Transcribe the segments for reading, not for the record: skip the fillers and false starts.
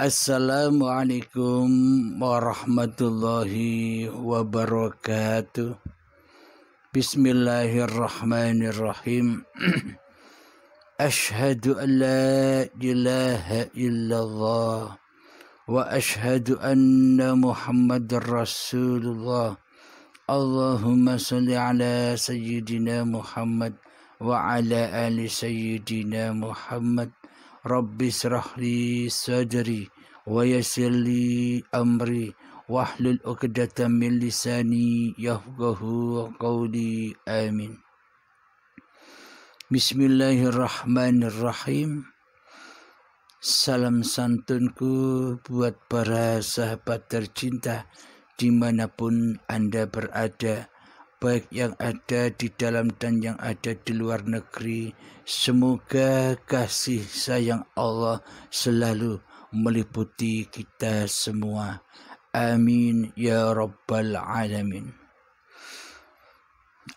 Assalamualaikum warahmatullahi wabarakatuh. Bismillahirrahmanirrahim. Ashhadu an la ilaha illallah wa ashhadu anna Muhammadar Rasulullah. Allahumma salli ala sayyidina Muhammad wa ala ali sayyidina Muhammad. Rabbi shrah li sadri wa yassir li amri wahlul 'uqdatam min lisani yafqahu qawli. Amin. Bismillahirrahmanirrahim. Salam santunku buat para sahabat tercinta dimanapun Anda berada, baik yang ada di dalam dan yang ada di luar negeri. Semoga kasih sayang Allah selalu meliputi kita semua. Amin ya rabbal alamin.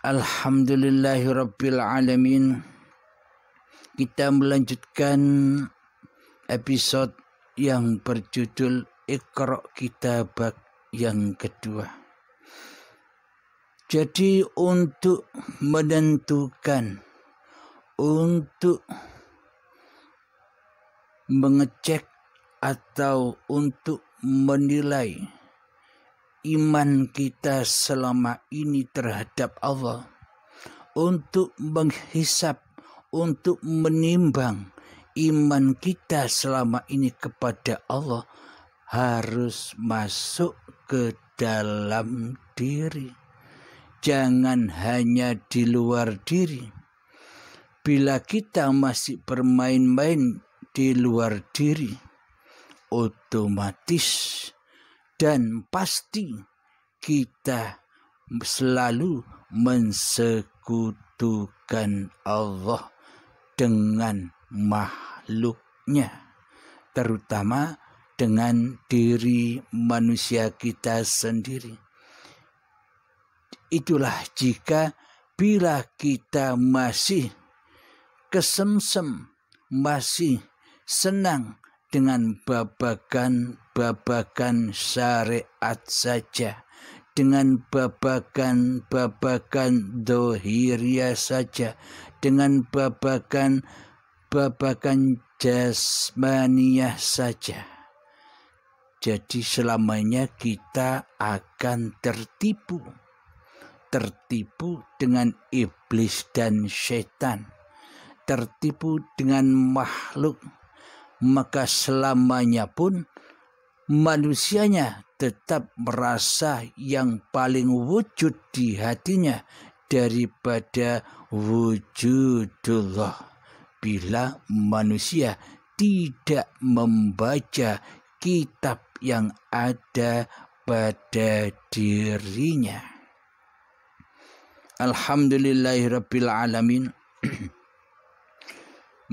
Alhamdulillahi rabbil alamin. Kita melanjutkan episode yang berjudul Iqra' Kitabak yang kedua. Jadi untuk menentukan, untuk mengecek atau untuk menilai iman kita selama ini terhadap Allah, untuk menghisap, untuk menimbang iman kita selama ini kepada Allah, harus masuk ke dalam diri. Jangan hanya di luar diri. Bila kita masih bermain-main di luar diri, otomatis dan pasti kita selalu mensekutukan Allah dengan makhluknya, terutama dengan diri manusia kita sendiri. Itulah jika bila kita masih kesemsem, masih senang dengan babakan syariat saja, dengan babakan dohiriyah saja, dengan babakan jasmaniyah saja. Jadi selamanya kita akan tertipu dengan iblis dan setan, tertipu dengan makhluk, maka selamanya pun manusianya tetap merasa yang paling wujud di hatinya daripada wujudullah. Bila manusia tidak membaca kitab yang ada pada dirinya. Alhamdulillahirabbil alamin.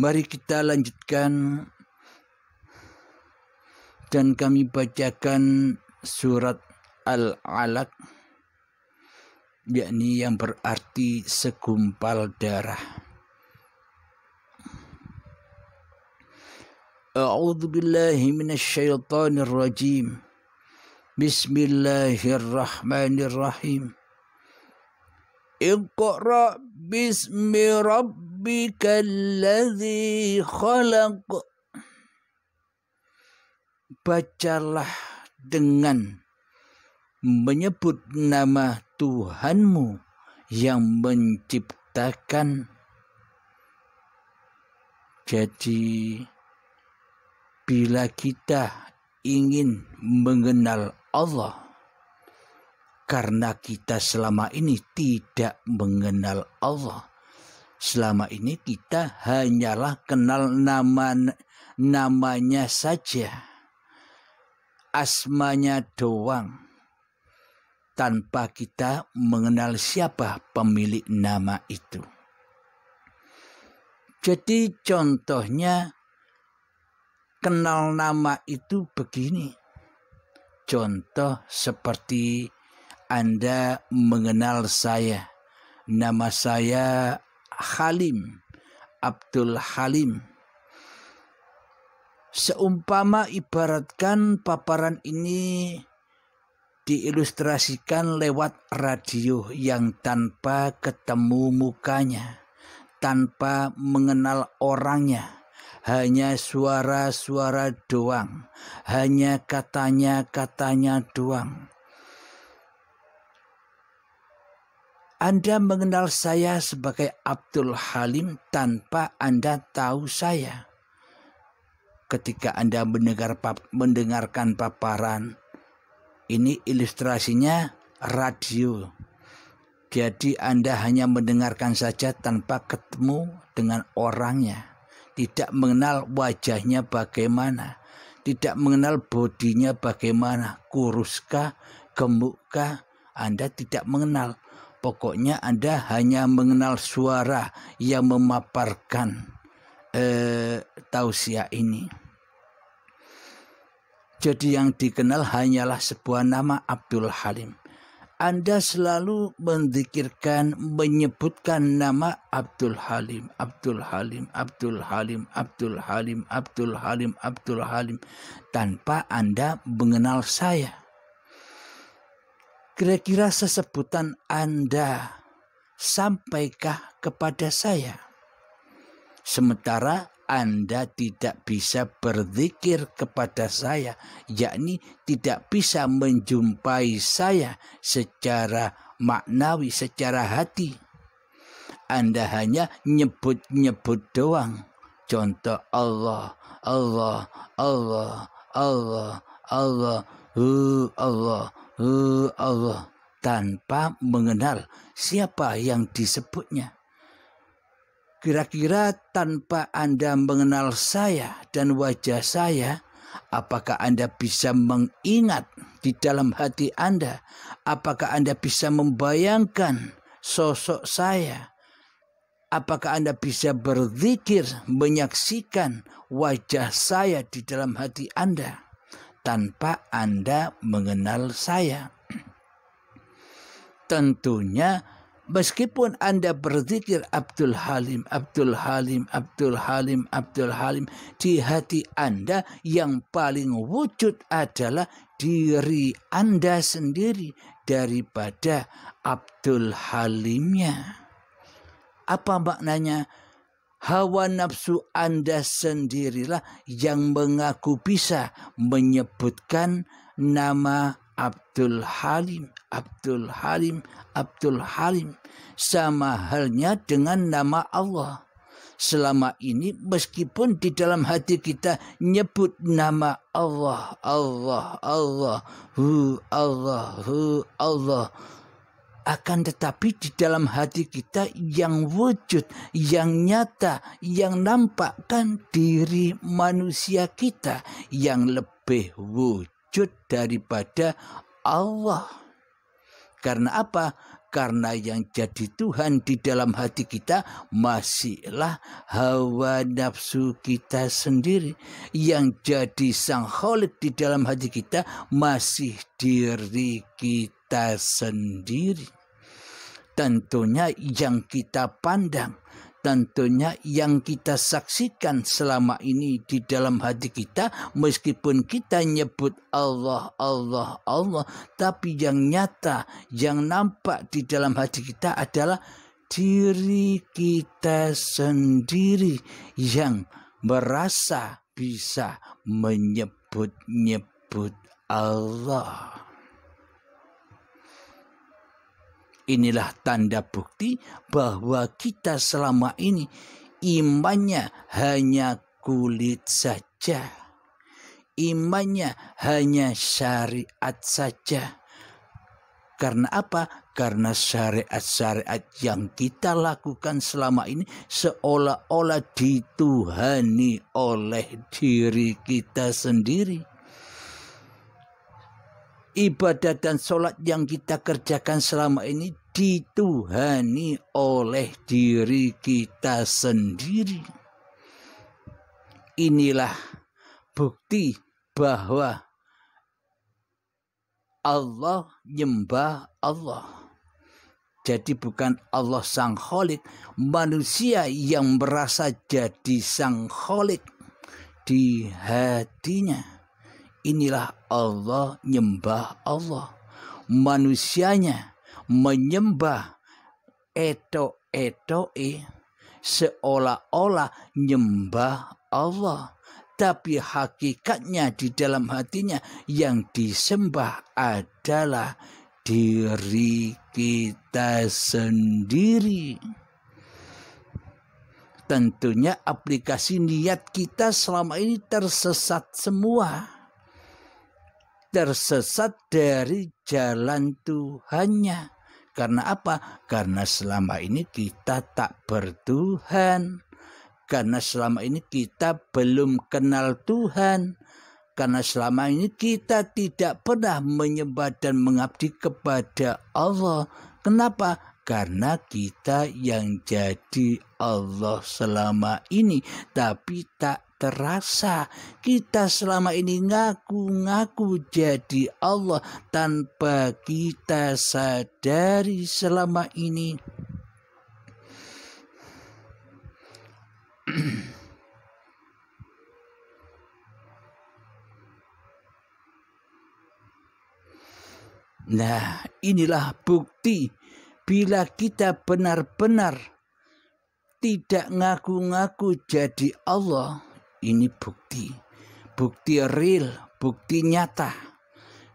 Mari kita lanjutkan dan kami bacakan surat Al-Alaq, yakni yang berarti segumpal darah. A'udzu billahi minasyaitonir rajim. Bismillahirrahmanirrahim. Iqra' bismi rabbikal ladzi khalaq. Bacalah dengan menyebut nama Tuhanmu yang menciptakan. Jadi bila kita ingin mengenal Allah, karena kita selama ini tidak mengenal Allah. Selama ini kita hanyalah kenal namanya saja. Asmanya doang. Tanpa kita mengenal siapa pemilik nama itu. Jadi contohnya kenal nama itu begini. Contoh seperti Anda mengenal saya. Nama saya Halim, Abdul Halim. Seumpama ibaratkan paparan ini diilustrasikan lewat radio yang tanpa ketemu mukanya, tanpa mengenal orangnya, hanya suara-suara doang, hanya katanya-katanya doang. Anda mengenal saya sebagai Abdul Halim tanpa Anda tahu saya. Ketika Anda mendengarkan paparan, ini ilustrasinya radio. Jadi Anda hanya mendengarkan saja tanpa ketemu dengan orangnya. Tidak mengenal wajahnya bagaimana. Tidak mengenal bodinya bagaimana. Kuruskah, gemukkah, Anda tidak mengenal. Pokoknya Anda hanya mengenal suara yang memaparkan tausiah ini. Jadi yang dikenal hanyalah sebuah nama Abdul Halim. Anda selalu menzikirkan, menyebutkan nama Abdul Halim, Abdul Halim, Abdul Halim, Abdul Halim, Abdul Halim, Abdul Halim, tanpa Anda mengenal saya. Kira-kira sesebutan Anda sampaikah kepada saya? Sementara Anda tidak bisa berzikir kepada saya, yakni tidak bisa menjumpai saya secara maknawi, secara hati. Anda hanya nyebut-nyebut doang. Contoh Allah, Allah, Allah, Allah, Allah, Allah, Allah, tanpa mengenal siapa yang disebutnya. Kira-kira tanpa Anda mengenal saya dan wajah saya, apakah Anda bisa mengingat di dalam hati Anda? Apakah Anda bisa membayangkan sosok saya? Apakah Anda bisa berzikir, menyaksikan wajah saya di dalam hati Anda tanpa Anda mengenal saya? Tentunya meskipun Anda berzikir Abdul Halim, Abdul Halim, Abdul Halim, Abdul Halim, di hati Anda yang paling wujud adalah diri Anda sendiri daripada Abdul Halimnya. Apa maknanya? Hawa nafsu Anda sendirilah yang mengaku bisa menyebutkan nama Abdul Halim, Abdul Halim, Abdul Halim. Sama halnya dengan nama Allah. Selama ini meskipun di dalam hati kita nyebut nama Allah, Allah, Allah, Allah, Allah, akan tetapi di dalam hati kita yang wujud, yang nyata, yang nampakkan diri manusia kita yang lebih wujud daripada Allah. Karena apa? Karena yang jadi Tuhan di dalam hati kita masihlah hawa nafsu kita sendiri. Yang jadi Sang Khalik di dalam hati kita masih diri kita sendiri. Tentunya yang kita pandang, tentunya yang kita saksikan selama ini di dalam hati kita, meskipun kita nyebut Allah, Allah, Allah, tapi yang nyata, yang nampak di dalam hati kita adalah diri kita sendiri yang merasa bisa menyebut-nyebut Allah. Inilah tanda bukti bahwa kita selama ini imannya hanya kulit saja. Imannya hanya syariat saja. Karena apa? Karena syariat-syariat yang kita lakukan selama ini seolah-olah dituhani oleh diri kita sendiri. Ibadat dan sholat yang kita kerjakan selama ini dituhani oleh diri kita sendiri. Inilah bukti bahwa Allah nyembah Allah. Jadi bukan Allah Sang Khalik, manusia yang merasa jadi Sang Khalik di hatinya. Inilah Allah, nyembah Allah. Manusianya menyembah etok-etoke seolah-olah nyembah Allah. Tapi hakikatnya di dalam hatinya yang disembah adalah diri kita sendiri. Tentunya aplikasi niat kita selama ini tersesat semua. Tersesat dari jalan Tuhannya. Karena apa? Karena selama ini kita tak bertuhan. Karena selama ini kita belum kenal Tuhan. Karena selama ini kita tidak pernah menyembah dan mengabdi kepada Allah. Kenapa? Karena kita yang jadi Allah selama ini. Tapi tak terasa. Kita selama ini ngaku-ngaku jadi Allah tanpa kita sadari selama ini. Nah, inilah bukti bila kita benar-benar tidak ngaku-ngaku jadi Allah. Ini bukti real, bukti nyata.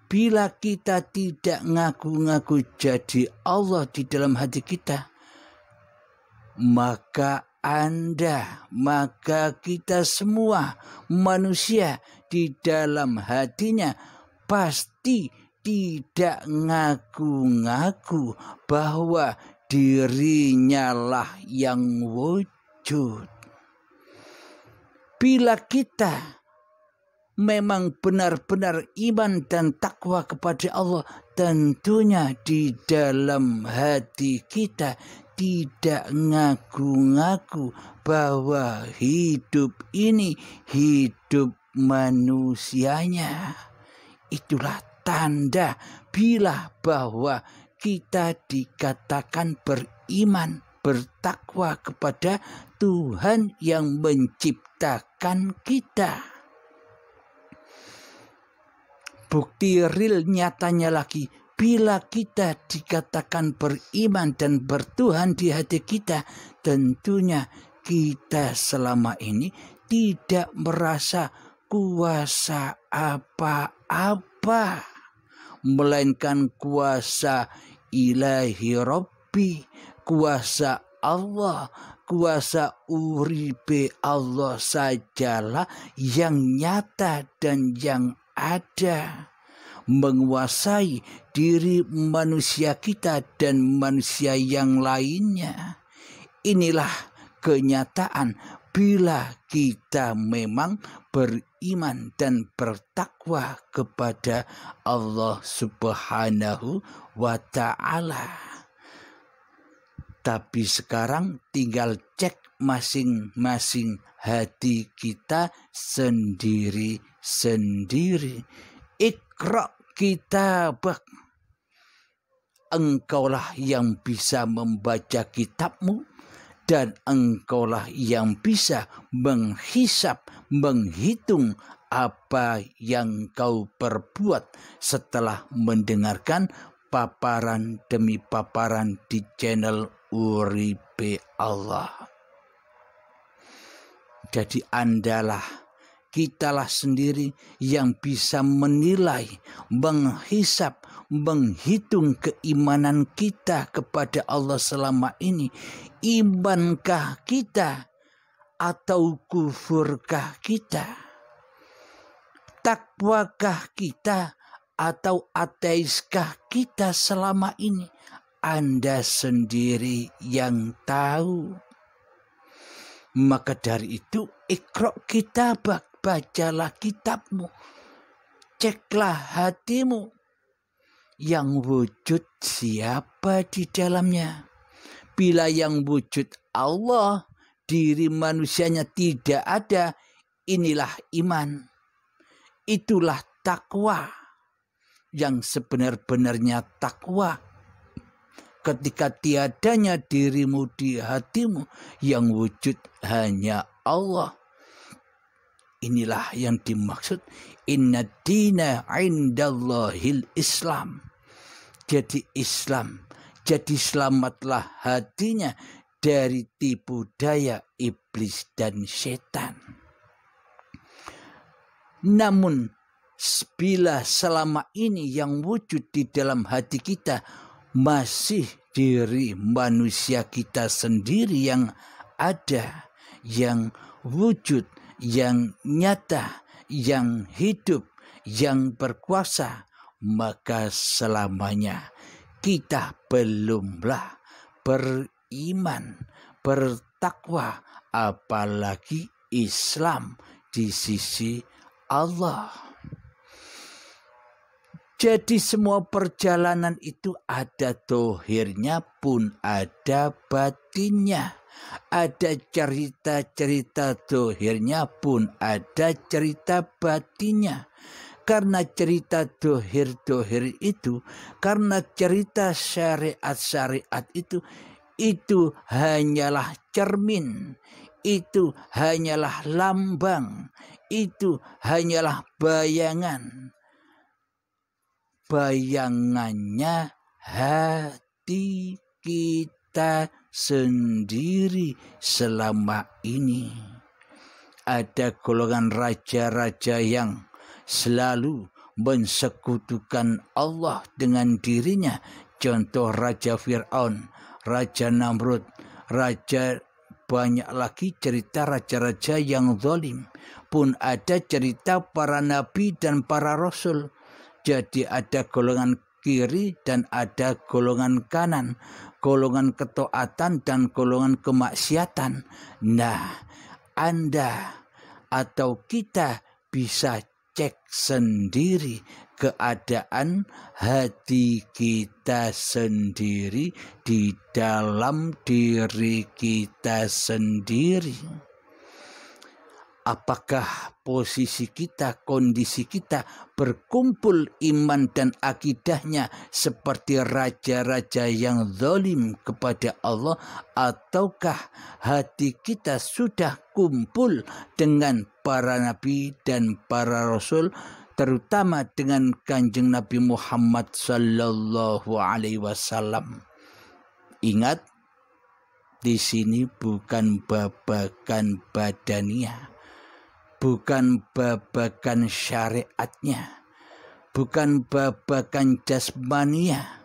Bila kita tidak ngaku-ngaku jadi Allah di dalam hati kita, maka kita semua manusia di dalam hatinya pasti tidak ngaku-ngaku bahwa dirinya lah yang wujud. Bila kita memang benar-benar iman dan takwa kepada Allah, tentunya di dalam hati kita tidak ngaku-ngaku bahwa hidup ini hidup manusianya. Itulah tanda bila bahwa kita dikatakan beriman, bertakwa kepada Tuhan yang menciptakan kita. Bukti real nyatanya lagi, bila kita dikatakan beriman dan bertuhan di hati kita, tentunya kita selama ini tidak merasa kuasa apa-apa, melainkan kuasa ilahi Rabbi, kuasa Allah, kuasa uripe Allah sajalah yang nyata dan yang ada, menguasai diri manusia kita dan manusia yang lainnya. Inilah kenyataan bila kita memang beriman dan bertakwa kepada Allah Subhanahu wa Ta'ala. Tapi sekarang tinggal cek masing-masing hati kita sendiri-sendiri. Iqra kitabak. Engkaulah yang bisa membaca kitabmu dan engkaulah yang bisa menghisap, menghitung apa yang kau perbuat setelah mendengarkan paparan demi paparan di channel Uripe Allah. Jadi kitalah sendiri yang bisa menilai, menghisap, menghitung keimanan kita kepada Allah selama ini. Imankah kita atau kufurkah kita? Takwakah kita atau ateiskah kita selama ini? Anda sendiri yang tahu. Maka dari itu, Iqra kitabak, bacalah kitabmu. Ceklah hatimu. Yang wujud siapa di dalamnya? Bila yang wujud Allah, diri manusianya tidak ada, inilah iman. Itulah takwa. Yang sebenar-benarnya takwa. Ketika tiadanya dirimu di hatimu, yang wujud hanya Allah. inilah yang dimaksud inna dina indallahil Islam. Jadi Islam, jadi selamatlah hatinya dari tipu daya iblis dan setan. Namun bila selama ini yang wujud di dalam hati kita masih diri manusia kita sendiri yang ada, yang wujud, yang nyata, yang hidup, yang berkuasa, maka selamanya kita belumlah beriman, bertakwa, apalagi Islam di sisi Allah. Jadi semua perjalanan itu ada dohirnya pun ada batinnya. Ada cerita-cerita dohirnya pun ada cerita batinnya. Karena cerita dohir-dohir itu, karena cerita syariat-syariat itu hanyalah cermin, itu hanyalah lambang, itu hanyalah bayangan. Bayangannya hati kita sendiri selama ini. Ada golongan raja-raja yang selalu mensekutukan Allah dengan dirinya. Contoh Raja Fir'aun, Raja Namrud, raja banyak lagi cerita raja-raja yang zalim. Pun ada cerita para nabi dan para rasul. Jadi ada golongan kiri dan ada golongan kanan, golongan ketaatan dan golongan kemaksiatan. Nah, Anda atau kita bisa cek sendiri keadaan hati kita sendiri di dalam diri kita sendiri. Apakah posisi kita, kondisi kita berkumpul iman dan akidahnya seperti raja-raja yang zalim kepada Allah, ataukah hati kita sudah kumpul dengan para nabi dan para rasul, terutama dengan Kanjeng Nabi Muhammad sallallahu alaihi wasallam. Ingat, di sini bukan babakan badaniah, bukan babakan syariatnya, bukan babakan jasmaniah,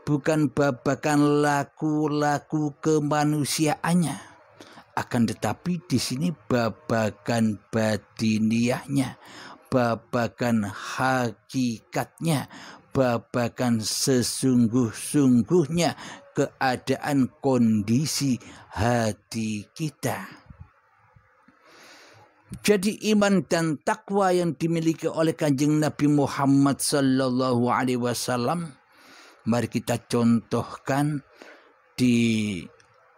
bukan babakan laku-laku kemanusiaannya. Akan tetapi di sini babakan batiniahnya, babakan hakikatnya, babakan sesungguh-sungguhnya keadaan kondisi hati kita. Jadi iman dan takwa yang dimiliki oleh Kanjeng Nabi Muhammad sallallahu alaihi wasallam, mari kita contohkan di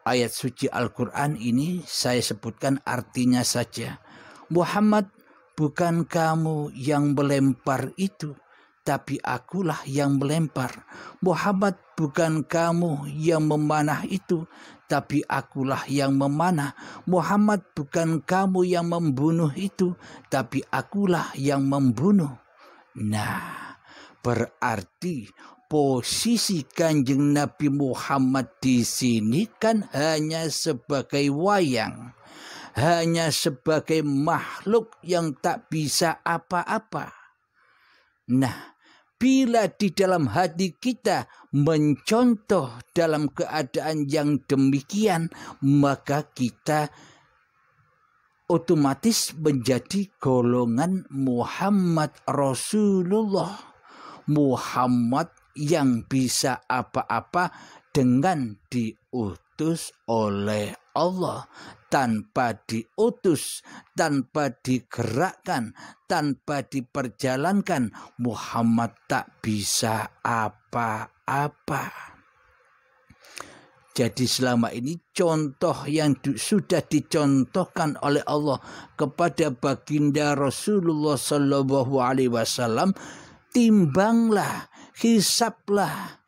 ayat suci Al-Quran ini. Saya sebutkan artinya saja. Muhammad, bukan kamu yang melempar itu, tapi akulah yang melempar. Muhammad, bukan kamu yang memanah itu, tapi akulah yang memanah. Muhammad, bukan kamu yang membunuh itu, tapi akulah yang membunuh. Nah, berarti posisi Kanjeng Nabi Muhammad di sini kan hanya sebagai wayang, hanya sebagai makhluk yang tak bisa apa-apa. Nah, bila di dalam hati kita mencontoh dalam keadaan yang demikian, maka kita otomatis menjadi golongan Muhammad Rasulullah. Muhammad yang bisa apa-apa dengan diutus oleh Allah. Tanpa diutus, tanpa digerakkan, tanpa diperjalankan, Muhammad tak bisa apa-apa. Jadi selama ini contoh yang sudah dicontohkan oleh Allah kepada baginda Rasulullah sallallahu alaihi wasallam, timbanglah, hisablah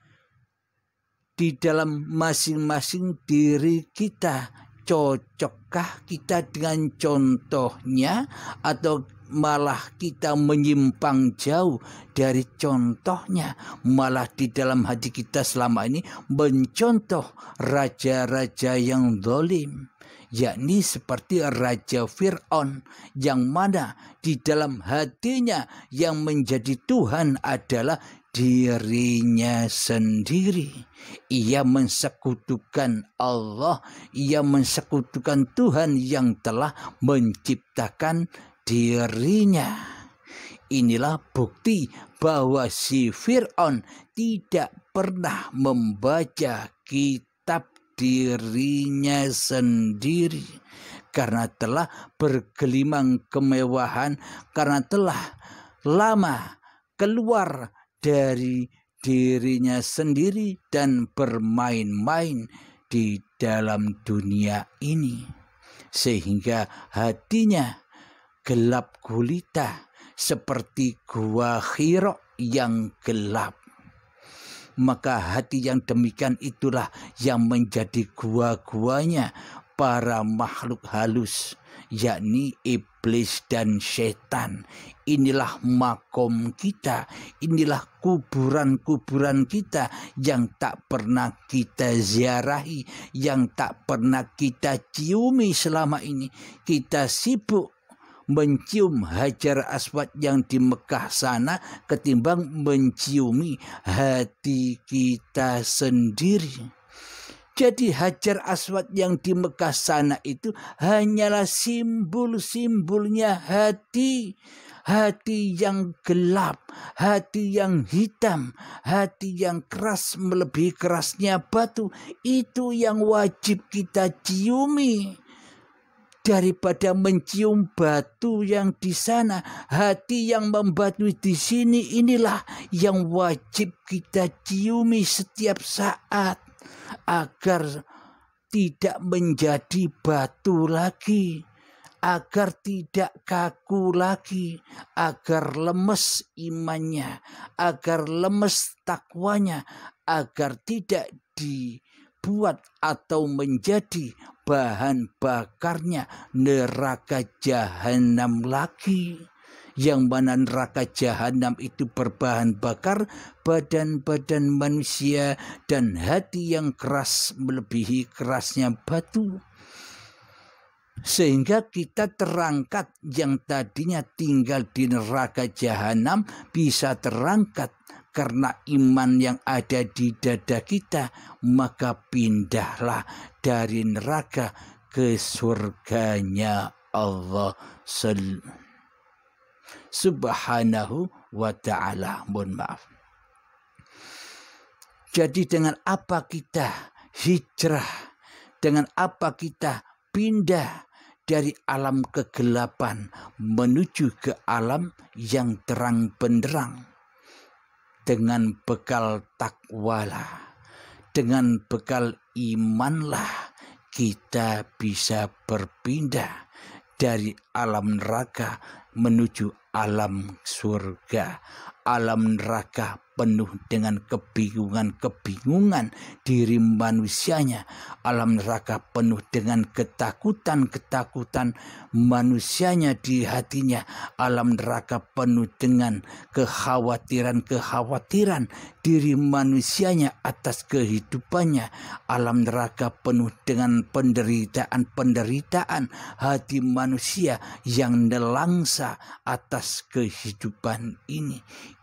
di dalam masing-masing diri kita. Cocokkah kita dengan contohnya atau malah kita menyimpang jauh dari contohnya, malah di dalam hati kita selama ini mencontoh raja-raja yang zalim, yakni seperti Raja Fir'aun, yang mana di dalam hatinya yang menjadi Tuhan adalah dirinya sendiri. Ia mensekutukan Allah, ia mensekutukan Tuhan yang telah menciptakan dirinya. Inilah bukti bahwa si Fir'aun tidak pernah membaca kitab dirinya sendiri, karena telah bergelimang kemewahan, karena telah lama keluar dari dirinya sendiri dan bermain-main di dalam dunia ini, sehingga hatinya gelap gulita seperti gua Hira yang gelap. Maka hati yang demikian itulah yang menjadi gua-guanya para makhluk halus, yakni iblis dan setan. Inilah makom kita, inilah kuburan-kuburan kita yang tak pernah kita ziarahi, yang tak pernah kita ciumi selama ini. Kita sibuk mencium Hajar Aswad yang di Mekah sana ketimbang menciumi hati kita sendiri. Jadi Hajar Aswad yang di Mekah sana itu hanyalah simbol-simbolnya hati. Hati yang gelap, hati yang hitam, hati yang keras melebihi kerasnya batu. Itu yang wajib kita ciumi. Daripada mencium batu yang di sana, hati yang membatu di sini, inilah yang wajib kita ciumi setiap saat, agar tidak menjadi batu lagi, agar tidak kaku lagi, agar lemes imannya, agar lemes takwanya, agar tidak dibuat atau menjadi bahan bakarnya neraka jahanam lagi. Yang mana neraka jahanam itu berbahan bakar badan-badan manusia dan hati yang keras melebihi kerasnya batu. Sehingga kita terangkat, yang tadinya tinggal di neraka jahanam bisa terangkat karena iman yang ada di dada kita, maka pindahlah dari neraka ke surganya Allah Subhanahu wa ta'ala. Mohon maaf. Jadi dengan apa kita hijrah, dengan apa kita pindah dari alam kegelapan menuju ke alam yang terang benderang, dengan bekal takwalah, dengan bekal imanlah kita bisa berpindah dari alam neraka menuju alam surga. Alam neraka penuh dengan kebingungan-kebingungan diri manusianya. Alam neraka penuh dengan ketakutan-ketakutan manusianya di hatinya. Alam neraka penuh dengan kekhawatiran-kekhawatiran diri manusianya atas kehidupannya. Alam neraka penuh dengan penderitaan-penderitaan hati manusia yang nelangsa atas kehidupan ini.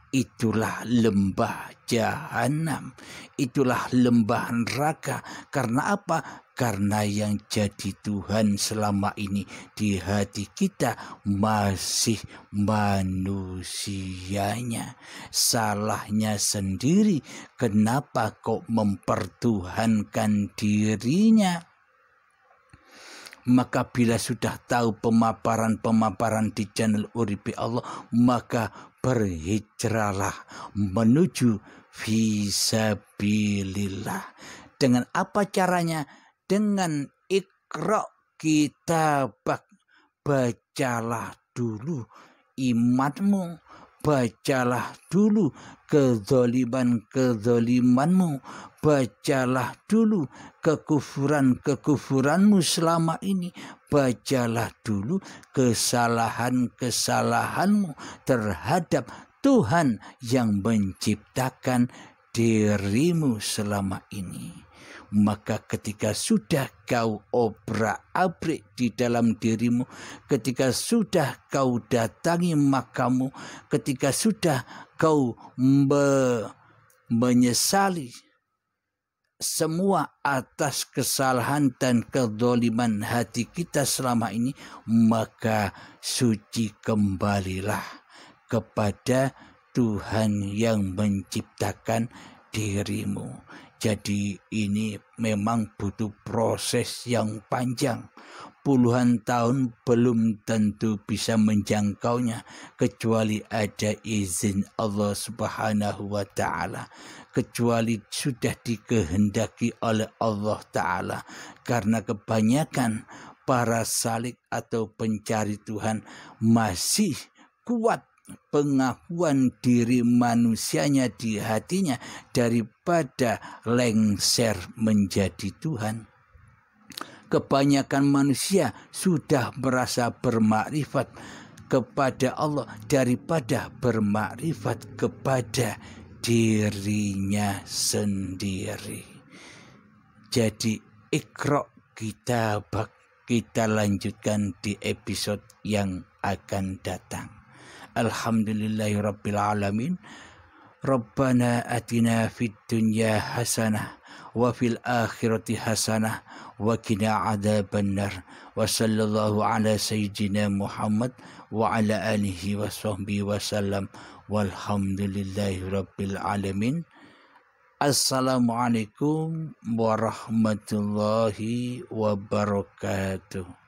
Itulah lembah jahanam, itulah lembah neraka. Karena apa? Karena yang jadi Tuhan selama ini di hati kita masih manusianya. Salahnya sendiri, kenapa kok mempertuhankan dirinya? Maka bila sudah tahu pemaparan-pemaparan di channel Uripi Allah, maka berhijrahlah menuju fisabilillah. Dengan apa caranya? Dengan Iqra kitabak. Bacalah dulu imanmu, bacalah dulu kezalimanmu, bacalah dulu kekufuranmu selama ini, bacalah dulu kesalahanmu terhadap Tuhan yang menciptakan dirimu selama ini. Maka ketika sudah kau obrak-abrik di dalam dirimu, ketika sudah kau datangi makammu, ketika sudah kau menyesali semua atas kesalahan dan kezaliman hati kita selama ini, maka suci kembalilah kepada Tuhan yang menciptakan dirimu. Jadi ini memang butuh proses yang panjang. Puluhan tahun belum tentu bisa menjangkaunya kecuali ada izin Allah Subhanahu wa Ta'ala, kecuali sudah dikehendaki oleh Allah Ta'ala. Karena kebanyakan para salik atau pencari Tuhan masih kuat pengakuan diri manusianya di hatinya daripada lengser menjadi Tuhan. Kebanyakan manusia sudah merasa bermakrifat kepada Allah daripada bermakrifat kepada dirinya sendiri. Jadi Iqra Kitabak kita lanjutkan di episode yang akan datang. Alhamdulillahirabbil alamin. Rabbana atina fid dunya hasanah wa fil akhirati hasanah wa qina adzabannar. Wa sallallahu ala sayyidina Muhammad wa ala alihi wa sahbihi wasallam. Walhamdulillahirabbil alamin. Assalamualaikum warahmatullahi wabarakatuh.